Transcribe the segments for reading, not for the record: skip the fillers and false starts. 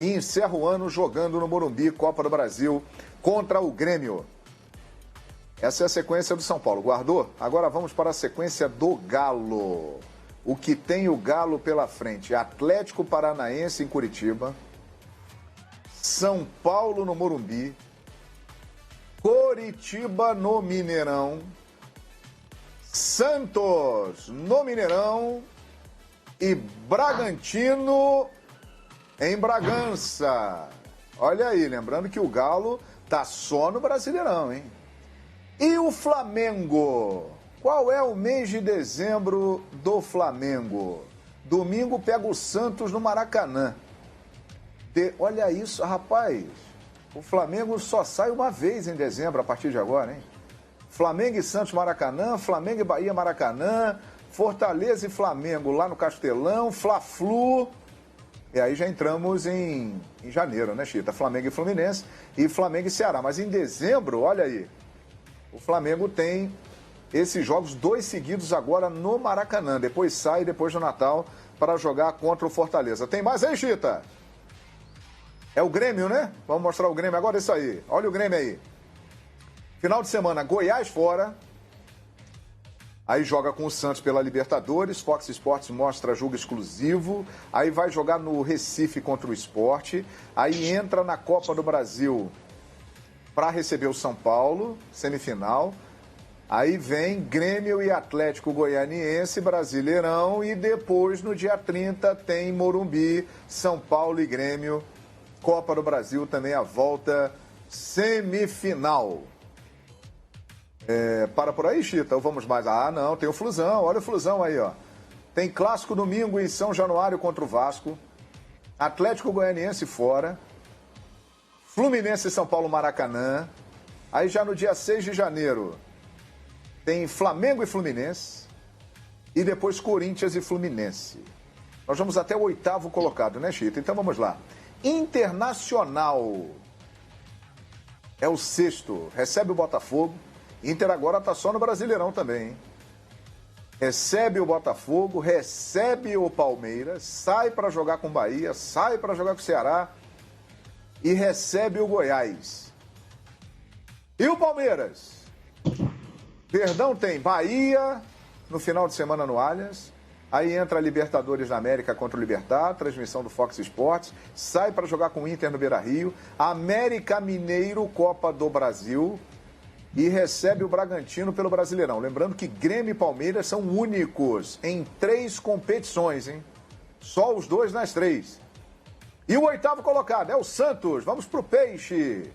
e encerra o ano jogando no Morumbi, Copa do Brasil, contra o Grêmio. Essa é a sequência do São Paulo. Guardou? Agora vamos para a sequência do Galo. O que tem o Galo pela frente? Atlético Paranaense em Curitiba, São Paulo no Morumbi, Coritiba no Mineirão, Santos no Mineirão e Bragantino em Bragança. Olha aí, lembrando que o Galo tá só no Brasileirão, hein? E o Flamengo? Qual é o mês de dezembro do Flamengo? Domingo pega o Santos no Maracanã. Olha isso, rapaz. O Flamengo só sai uma vez em dezembro a partir de agora, hein? Flamengo e Santos Maracanã, Flamengo e Bahia Maracanã, Fortaleza e Flamengo lá no Castelão, Fla-Flu. E aí já entramos em janeiro, né, Chita? Flamengo e Fluminense e Flamengo e Ceará. Mas em dezembro, olha aí, o Flamengo tem esses jogos 2 seguidos agora no Maracanã. Depois sai, depois do Natal, para jogar contra o Fortaleza. Tem mais aí, Chita? É o Grêmio, né? Vamos mostrar o Grêmio agora, isso aí. Olha o Grêmio aí. Final de semana, Goiás fora. Aí joga com o Santos pela Libertadores. Fox Sports mostra jogo exclusivo. Aí vai jogar no Recife contra o Sport. Aí entra na Copa do Brasil para receber o São Paulo, semifinal. Aí vem Grêmio e Atlético Goianiense, Brasileirão. E depois, no dia 30, tem Morumbi, São Paulo e Grêmio. Copa do Brasil também a volta semifinal. Para por aí, Chita, ou vamos mais? Ah, não, tem o Flusão, olha o Flusão aí, ó. Tem clássico domingo em São Januário contra o Vasco, Atlético Goianiense fora, Fluminense e São Paulo Maracanã. Aí já no dia 6 de janeiro tem Flamengo e Fluminense e depois Corinthians e Fluminense. Nós vamos até o 8º colocado, né, Chita? Então vamos lá. Internacional é o 6º, recebe o Botafogo. Inter agora tá só no Brasileirão também, hein? Recebe o Botafogo, recebe o Palmeiras, sai para jogar com o Bahia, sai para jogar com o Ceará e recebe o Goiás. E o Palmeiras? Perdão, tem Bahia no final de semana no Allianz. Aí entra a Libertadores da América contra o Libertad, transmissão do Fox Sports, sai para jogar com o Inter no Beira-Rio, América Mineiro, Copa do Brasil, e recebe o Bragantino pelo Brasileirão. Lembrando que Grêmio e Palmeiras são únicos em 3 competições, hein? Só os 2 nas 3. E o 8º colocado é o Santos. Vamos pro peixe.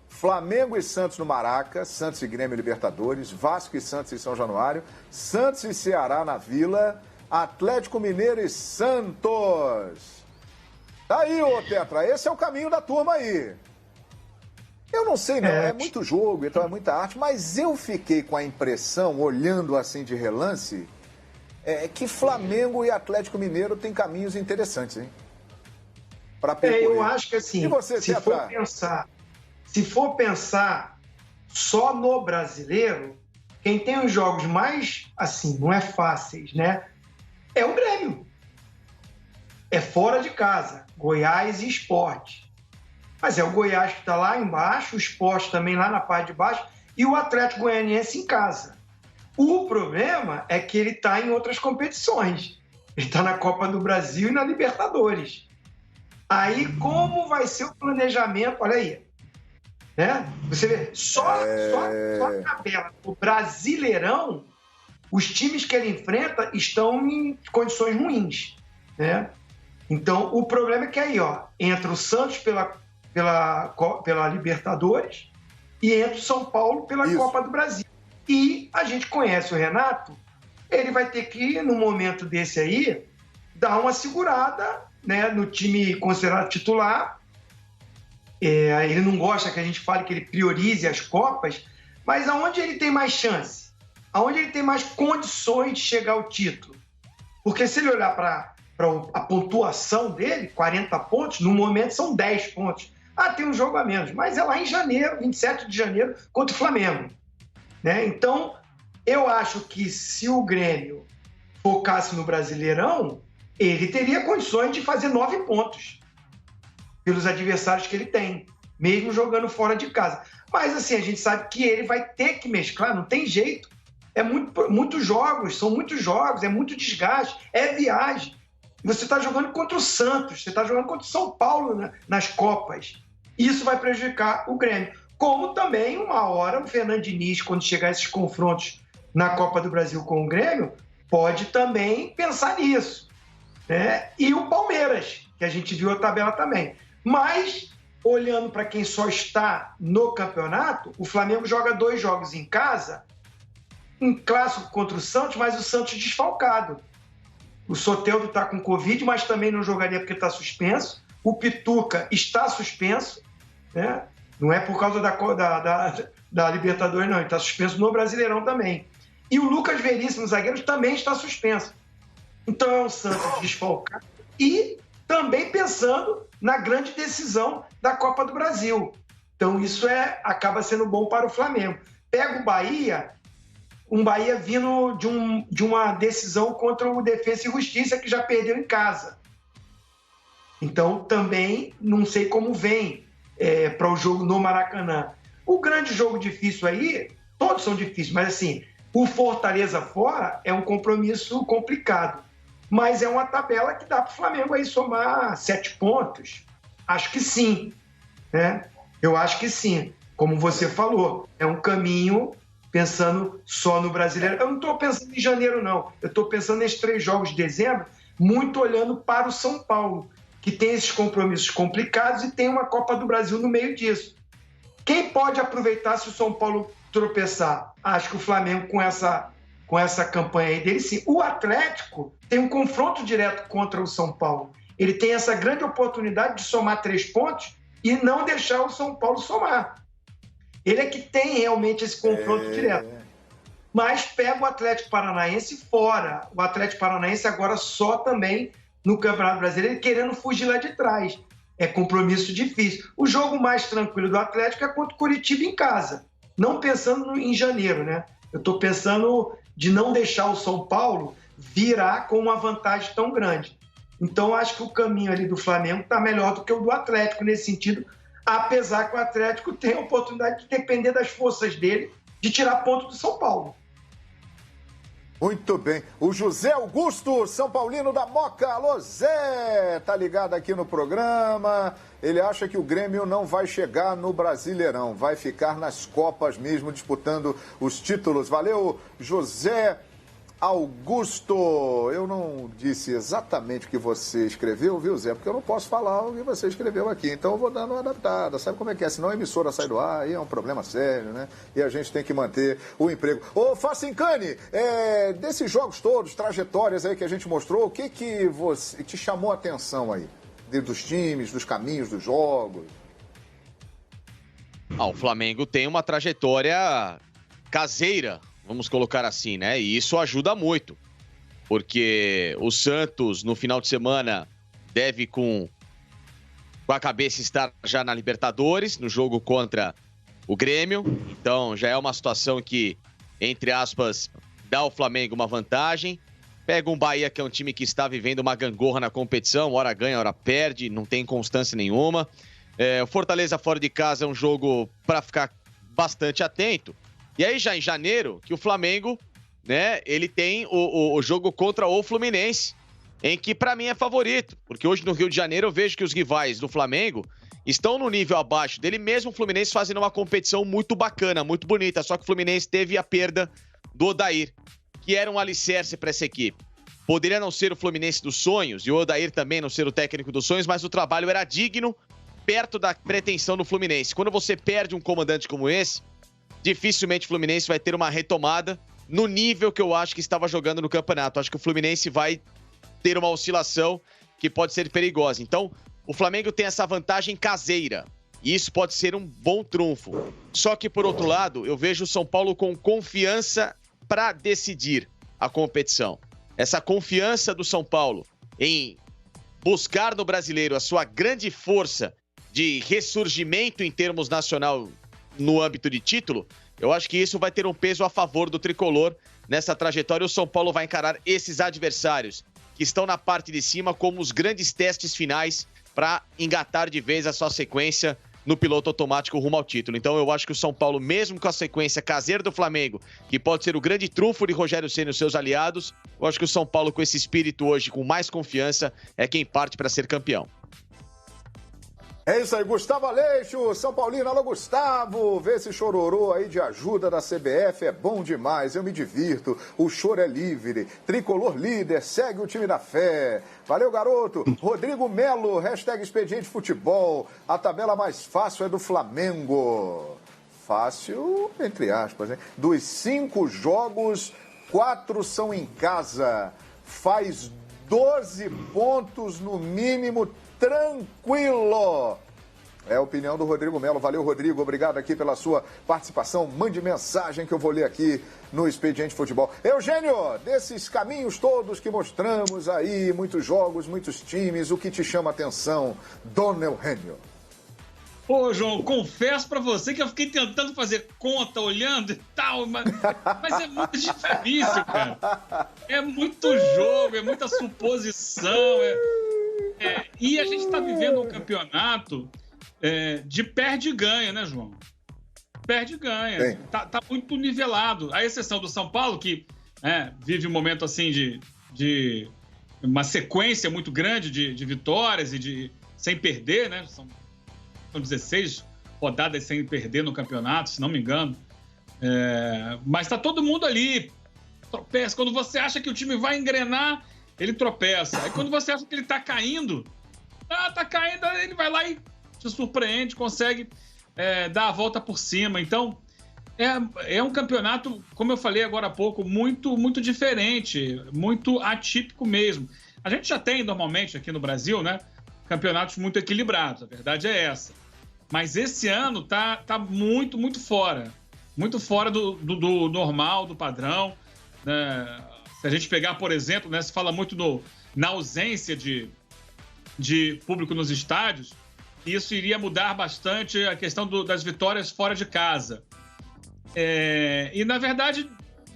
Flamengo e Santos no Maraca, Santos e Grêmio Libertadores, Vasco e Santos em São Januário, Santos e Ceará na Vila, Atlético Mineiro e Santos. Tá aí, ô Tetra, esse é o caminho da turma aí. Eu não sei não, é muito jogo, então é muita arte, mas eu fiquei com a impressão, olhando assim de relance, que Flamengo e Atlético Mineiro têm caminhos interessantes, hein? Pra percorrer. Eu acho que assim, e você, se for pensar só no brasileiro, quem tem os jogos mais, assim, não é fáceis, né? É o Grêmio. É fora de casa, Goiás e Sport. Mas é o Goiás que está lá embaixo, o Sport também lá na parte de baixo e o Atlético Goianiense em casa. O problema é que ele está em outras competições. Ele está na Copa do Brasil e na Libertadores. Aí como vai ser o planejamento? Olha aí. Né? Você vê, só a tabela do Brasileirão, os times que ele enfrenta estão em condições ruins. Né? Então, o problema é que aí, ó, entra o Santos pela Libertadores e entra o São Paulo pela Copa do Brasil. E a gente conhece o Renato, ele vai ter que, no momento desse aí, dar uma segurada, né, no time considerado titular. Ele não gosta que a gente fale que ele priorize as Copas, mas aonde ele tem mais chance? Aonde ele tem mais condições de chegar ao título? Porque se ele olhar para a pontuação dele, 40 pontos, no momento são 10 pontos. Ah, tem um jogo a menos, mas é lá em janeiro, 27 de janeiro, contra o Flamengo. Né? Então, eu acho que se o Grêmio focasse no Brasileirão, ele teria condições de fazer 9 pontos. pelos adversários que ele tem, mesmo jogando fora de casa. Mas, assim, a gente sabe que ele vai ter que mesclar, não tem jeito. É muitos jogos, são muitos jogos, é muito desgaste, é viagem. Você está jogando contra o Santos, você está jogando contra o São Paulo nas Copas. Isso vai prejudicar o Grêmio. Como também, uma hora, o Fernando Diniz, quando chegar esses confrontos na Copa do Brasil com o Grêmio, pode também pensar nisso, né? E o Palmeiras, que a gente viu a tabela também. Mas, olhando para quem só está no campeonato, o Flamengo joga 2 jogos em casa, um clássico contra o Santos, mas o Santos desfalcado. O Soteldo está com Covid, mas também não jogaria porque está suspenso. O Pituca está suspenso, né? Não é por causa da Libertadores, não. Ele está suspenso no Brasileirão também. E o Lucas Veríssimo, zagueiro, também está suspenso. Então é um Santos desfalcado e também pensando na grande decisão da Copa do Brasil. Então isso acaba sendo bom para o Flamengo. Pega o Bahia, um Bahia vindo de uma decisão contra o Defensa e Justiça, que já perdeu em casa. Então também não sei como vem para o jogo no Maracanã. O grande jogo difícil aí, todos são difíceis, mas assim, o Fortaleza fora é um compromisso complicado. Mas é uma tabela que dá para o Flamengo aí somar 7 pontos. Acho que sim, né? Eu acho que sim. Como você falou, é um caminho pensando só no brasileiro. Eu não estou pensando em janeiro, não. Eu estou pensando nesses 3 jogos de dezembro, muito olhando para o São Paulo, que tem esses compromissos complicados e tem uma Copa do Brasil no meio disso. Quem pode aproveitar se o São Paulo tropeçar? Acho que o Flamengo, com essa campanha aí dele, sim. O Atlético tem um confronto direto contra o São Paulo. Ele tem essa grande oportunidade de somar 3 pontos e não deixar o São Paulo somar. Ele é que tem realmente esse confronto direto. Mas pega o Atlético Paranaense fora. O Atlético Paranaense agora só também no Campeonato Brasileiro, querendo fugir lá de trás. É compromisso difícil. O jogo mais tranquilo do Atlético é contra o Curitiba em casa. Não pensando em janeiro, né? Eu estou pensando de não deixar o São Paulo virar com uma vantagem tão grande. Então, acho que o caminho ali do Flamengo está melhor do que o do Atlético nesse sentido, apesar que o Atlético tem a oportunidade de depender das forças dele de tirar ponto do São Paulo. Muito bem. O José Augusto, São Paulino da Moca. Alô, Zé! Tá ligado aqui no programa. Ele acha que o Grêmio não vai chegar no Brasileirão, vai ficar nas Copas mesmo, disputando os títulos. Valeu, José Augusto. Eu não disse exatamente o que você escreveu, viu, Zé? Porque eu não posso falar o que você escreveu aqui. Então eu vou dando uma adaptada. Sabe como é que é? Senão a emissora sai do ar, aí é um problema sério, né? E a gente tem que manter o emprego. Ô, Facincani, desses jogos todos, trajetórias aí que a gente mostrou, o que você te chamou a atenção aí? Dos times, dos caminhos, dos jogos? O Flamengo tem uma trajetória caseira, vamos colocar assim, né? E isso ajuda muito, porque o Santos, no final de semana, deve com a cabeça estar já na Libertadores, no jogo contra o Grêmio. Então, já é uma situação que, entre aspas, dá ao Flamengo uma vantagem. Pega um Bahia, que é um time que está vivendo uma gangorra na competição, hora ganha, hora perde, não tem constância nenhuma. O Fortaleza fora de casa é um jogo para ficar bastante atento. E aí já em janeiro, que o Flamengo, né, ele tem o jogo contra o Fluminense, em que para mim é favorito, porque hoje no Rio de Janeiro eu vejo que os rivais do Flamengo estão no nível abaixo dele, mesmo o Fluminense fazendo uma competição muito bacana, muito bonita, só que o Fluminense teve a perda do Odair, que era um alicerce para essa equipe. Poderia não ser o Fluminense dos sonhos, e o Odair também não ser o técnico dos sonhos, mas o trabalho era digno, perto da pretensão do Fluminense. Quando você perde um comandante como esse, dificilmente o Fluminense vai ter uma retomada no nível que eu acho que estava jogando no campeonato. Acho que o Fluminense vai ter uma oscilação que pode ser perigosa. Então, o Flamengo tem essa vantagem caseira, e isso pode ser um bom trunfo. Só que, por outro lado, eu vejo o São Paulo com confiança para decidir a competição. Essa confiança do São Paulo em buscar no brasileiro a sua grande força de ressurgimento em termos nacional no âmbito de título, eu acho que isso vai ter um peso a favor do tricolor nessa trajetória. O São Paulo vai encarar esses adversários que estão na parte de cima como os grandes testes finais para engatar de vez a sua sequência no piloto automático rumo ao título. Então eu acho que o São Paulo, mesmo com a sequência caseira do Flamengo, que pode ser o grande trunfo de Rogério Ceni e os seus aliados, eu acho que o São Paulo, com esse espírito hoje, com mais confiança, é quem parte para ser campeão. É isso aí, Gustavo Aleixo, São Paulino. Alô, Gustavo, vê esse chororô aí de ajuda da CBF, é bom demais, eu me divirto, o choro é livre, tricolor líder, segue o time da fé. Valeu, garoto. Rodrigo Melo, hashtag Expediente Futebol, a tabela mais fácil é do Flamengo. Fácil, entre aspas, hein? Dos 5 jogos, 4 são em casa, faz 12 pontos no mínimo, tranquilo. É a opinião do Rodrigo Melo. Valeu, Rodrigo. Obrigado aqui pela sua participação. Mande mensagem que eu vou ler aqui no Expediente Futebol. Eugênio, desses caminhos todos que mostramos aí, muitos jogos, muitos times, o que te chama a atenção, Dona Eugênio? Ô, João, confesso pra você que eu fiquei tentando fazer conta, olhando e tal, mas é muito difícil, cara. É muito jogo, é muita suposição, e a gente está vivendo um campeonato de perde e ganha, né, João? Perde e ganha. Tá muito nivelado. A exceção do São Paulo, que vive um momento assim de uma sequência muito grande de vitórias e sem perder, né? São 16 rodadas sem perder no campeonato, se não me engano. Mas tá todo mundo ali. Tropeça. Quando você acha que o time vai engrenar, ele tropeça. Aí quando você acha que ele tá caindo, aí ele vai lá e te surpreende, consegue dar a volta por cima. Então, é um campeonato, como eu falei agora há pouco, muito, muito diferente, muito atípico mesmo. A gente já tem, normalmente, aqui no Brasil, né, campeonatos muito equilibrados, a verdade é essa. Mas esse ano tá muito, muito fora. Muito fora do normal, do padrão, né? Se a gente pegar, por exemplo, né, se fala muito na ausência de público nos estádios, isso iria mudar bastante a questão das vitórias fora de casa. E, na verdade,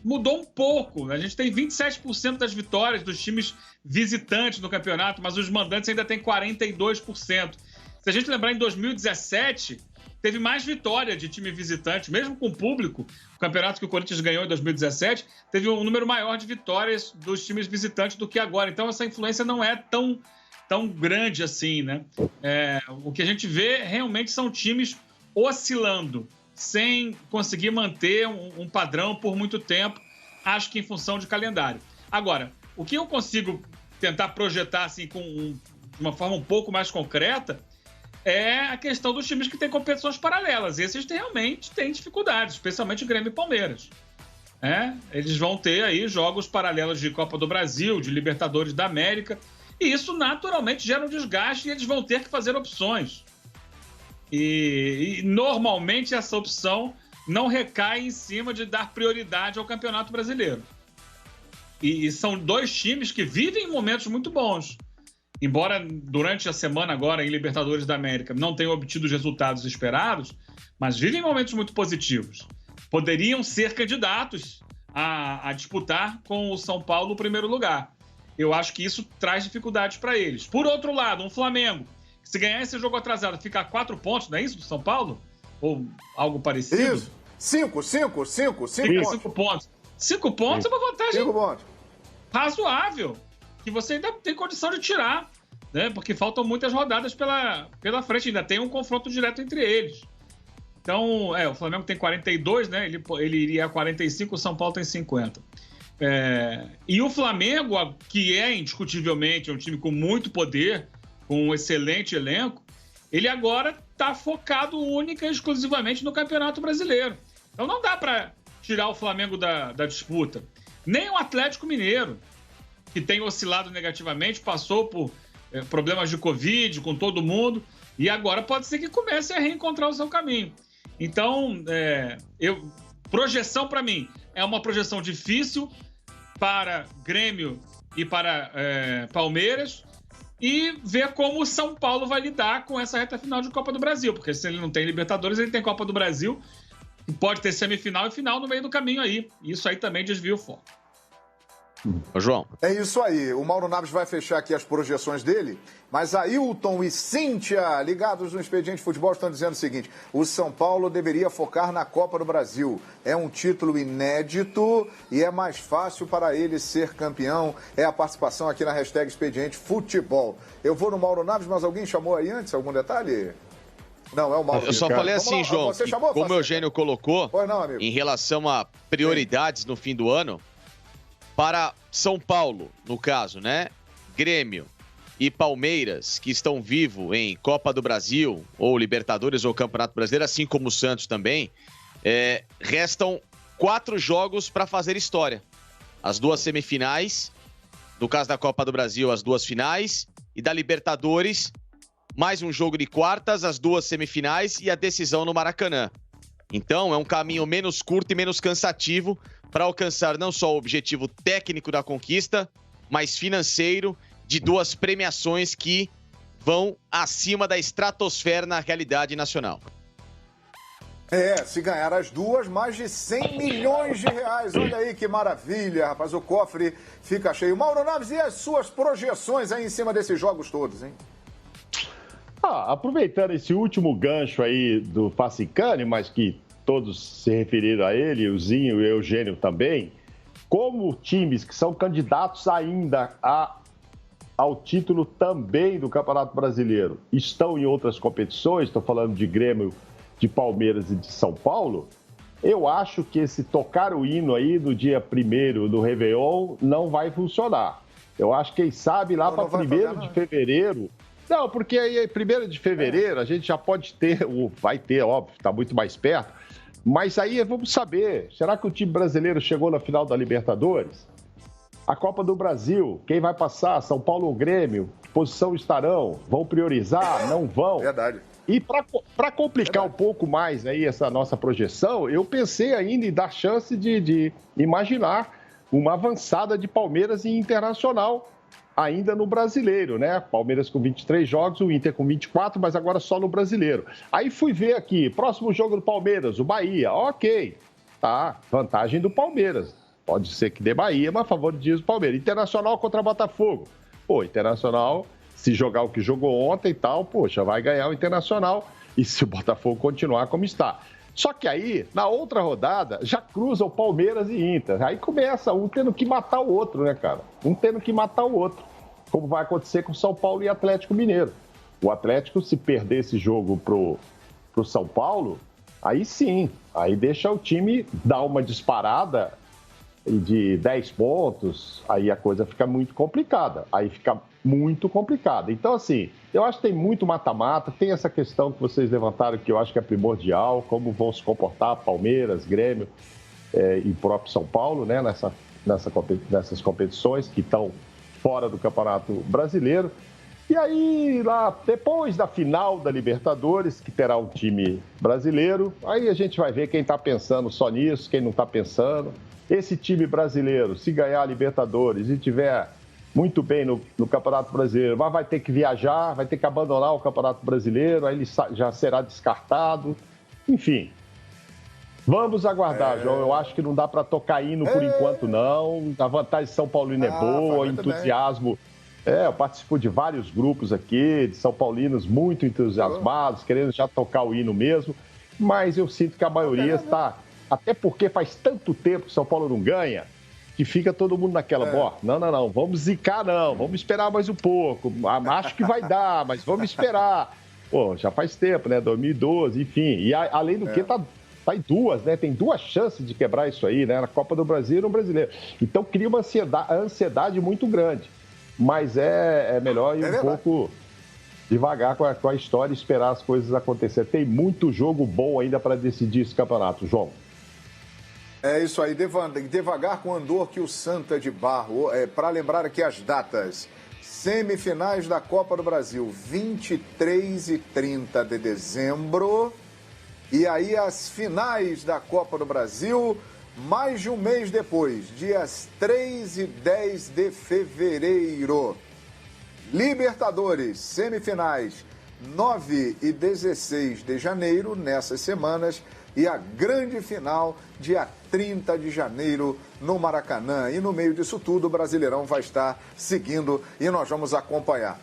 mudou um pouco. A gente tem 27% das vitórias dos times visitantes no campeonato, mas os mandantes ainda têm 42%. Se a gente lembrar, em 2017... teve mais vitória de time visitante, mesmo com público. O campeonato que o Corinthians ganhou em 2017 teve um número maior de vitórias dos times visitantes do que agora. Então, essa influência não é tão grande assim, né? O que a gente vê realmente são times oscilando, sem conseguir manter um padrão por muito tempo, acho que em função de calendário. Agora, o que eu consigo tentar projetar assim, de uma forma um pouco mais concreta é a questão dos times que têm competições paralelas. Esses realmente têm dificuldades, especialmente o Grêmio e Palmeiras. Eles vão ter aí jogos paralelos de Copa do Brasil, de Libertadores da América, e isso naturalmente gera um desgaste e eles vão ter que fazer opções. E normalmente essa opção não recai em cima de dar prioridade ao Campeonato Brasileiro. E são dois times que vivem momentos muito bons. Embora durante a semana agora em Libertadores da América não tenham obtido os resultados esperados, mas vivem momentos muito positivos. Poderiam ser candidatos a disputar com o São Paulo o primeiro lugar. Eu acho que isso traz dificuldades para eles. Por outro lado, um Flamengo, que se ganhar esse jogo atrasado, fica a 4 pontos, não é isso, do São Paulo? Ou algo parecido? Isso. 5 pontos. 5 pontos. 5 pontos é uma vantagem razoável, que você ainda tem condição de tirar, né? Porque faltam muitas rodadas pela frente, ainda tem um confronto direto entre eles. Então, o Flamengo tem 42, né? Ele iria a 45, o São Paulo tem 50. E o Flamengo, que é indiscutivelmente um time com muito poder, com um excelente elenco, ele agora está focado única e exclusivamente no Campeonato Brasileiro. Então não dá para tirar o Flamengo da disputa. Nem o Atlético Mineiro, que tem oscilado negativamente, passou por problemas de Covid com todo mundo, e agora pode ser que comece a reencontrar o seu caminho. Então, projeção para mim é uma projeção difícil para Grêmio e para Palmeiras, e ver como o São Paulo vai lidar com essa reta final de Copa do Brasil, porque se ele não tem Libertadores, ele tem Copa do Brasil, e pode ter semifinal e final no meio do caminho aí. Isso aí também desvia o foco. Ô, João. É isso aí. O Mauro Naves vai fechar aqui as projeções dele, mas Ailton e Cíntia, ligados no Expediente Futebol, estão dizendo o seguinte: o São Paulo deveria focar na Copa do Brasil. É um título inédito e é mais fácil para ele ser campeão. É a participação aqui na hashtag Expediente Futebol. Eu vou no Mauro Naves, mas alguém chamou aí antes? Algum detalhe? Não, é o Mauro. Eu só falei assim, João, que, como o Eugênio colocou, em relação a prioridades no fim do ano, para São Paulo, no caso, né? Grêmio e Palmeiras, que estão vivos em Copa do Brasil, ou Libertadores, ou Campeonato Brasileiro, assim como o Santos também, restam 4 jogos para fazer história. As 2 semifinais, no caso da Copa do Brasil, as 2 finais, e da Libertadores, mais um jogo de quartas, as 2 semifinais e a decisão no Maracanã. Então, é um caminho menos curto e menos cansativo para alcançar não só o objetivo técnico da conquista, mas financeiro, de 2 premiações que vão acima da estratosfera na realidade nacional. Se ganhar as 2, mais de 100 milhões de reais. Olha aí que maravilha, rapaz. O cofre fica cheio. Mauro Naves, e as suas projeções aí em cima desses jogos todos, hein? Aproveitando esse último gancho aí do Facicani, mas que todos se referiram a ele, o Zinho e o Eugênio também, como times que são candidatos ainda ao título também do Campeonato Brasileiro estão em outras competições, estou falando de Grêmio, de Palmeiras e de São Paulo, eu acho que esse tocar o hino aí do dia 1º do Réveillon não vai funcionar. Eu acho que, quem sabe, lá para 1º de fevereiro... Não, porque aí 1º de fevereiro a gente já pode ter, vai ter, óbvio, está muito mais perto, mas aí vamos saber, será que o time brasileiro chegou na final da Libertadores? A Copa do Brasil, quem vai passar? São Paulo ou Grêmio? Que posição estarão? Vão priorizar? Não vão? Verdade. E para complicar um pouco mais aí essa nossa projeção, eu pensei ainda em dar chance de imaginar uma avançada de Palmeiras e Internacional ainda no Brasileiro, né? Palmeiras com 23 jogos, o Inter com 24, mas agora só no Brasileiro. Aí fui ver aqui, próximo jogo do Palmeiras, o Bahia, ok, tá, vantagem do Palmeiras. Pode ser que dê Bahia, mas favoriza o Palmeiras. Internacional contra Botafogo. Internacional, se jogar o que jogou ontem e tal, poxa, vai ganhar o Internacional. E se o Botafogo continuar como está. Só que aí, na outra rodada, já cruza o Palmeiras e Inter. Aí começa um tendo que matar o outro, né, cara? Um tendo que matar o outro. Como vai acontecer com São Paulo e Atlético Mineiro. O Atlético, se perder esse jogo pro São Paulo, aí sim, aí deixa o time dar uma disparada de 10 pontos, aí a coisa fica muito complicada. Então, assim, eu acho que tem muito mata-mata, tem essa questão que vocês levantaram que eu acho que é primordial, como vão se comportar Palmeiras, Grêmio e próprio São Paulo, né, nessas competições que estão fora do Campeonato Brasileiro. E aí, lá depois da final da Libertadores, que terá um time brasileiro, aí a gente vai ver quem está pensando só nisso, quem não está pensando. Esse time brasileiro, se ganhar a Libertadores e tiver muito bem no Campeonato Brasileiro, mas vai ter que viajar, vai ter que abandonar o Campeonato Brasileiro, aí ele já será descartado. Enfim, vamos aguardar, João. Eu acho que não dá para tocar hino por enquanto, não. A vantagem de São Paulino é boa, o entusiasmo... eu participo de vários grupos aqui, de São Paulinos muito entusiasmados, querendo já tocar o hino mesmo, mas eu sinto que a maioria está... Até porque faz tanto tempo que São Paulo não ganha, que fica todo mundo naquela, não, vamos zicar não, vamos esperar mais um pouco, acho que vai dar, mas vamos esperar. Já faz tempo, né, 2012, enfim, e além do que tá em 2, né, tem 2 chances de quebrar isso aí, né, na Copa do Brasil e no Brasileiro. Então cria uma ansiedade muito grande, mas é melhor ir um pouco devagar com a história e esperar as coisas acontecer. Tem muito jogo bom ainda para decidir esse campeonato, João. É isso aí, devagar com o andor que o Santa de Barro. Para lembrar aqui as datas: semifinais da Copa do Brasil, 23 e 30 de dezembro. E aí as finais da Copa do Brasil, mais de um mês depois, dias 3 e 10 de fevereiro. Libertadores, semifinais, 9 e 16 de janeiro, nessas semanas. e a grande final, dia 30 de janeiro, no Maracanã. E no meio disso tudo, o Brasileirão vai estar seguindo e nós vamos acompanhar.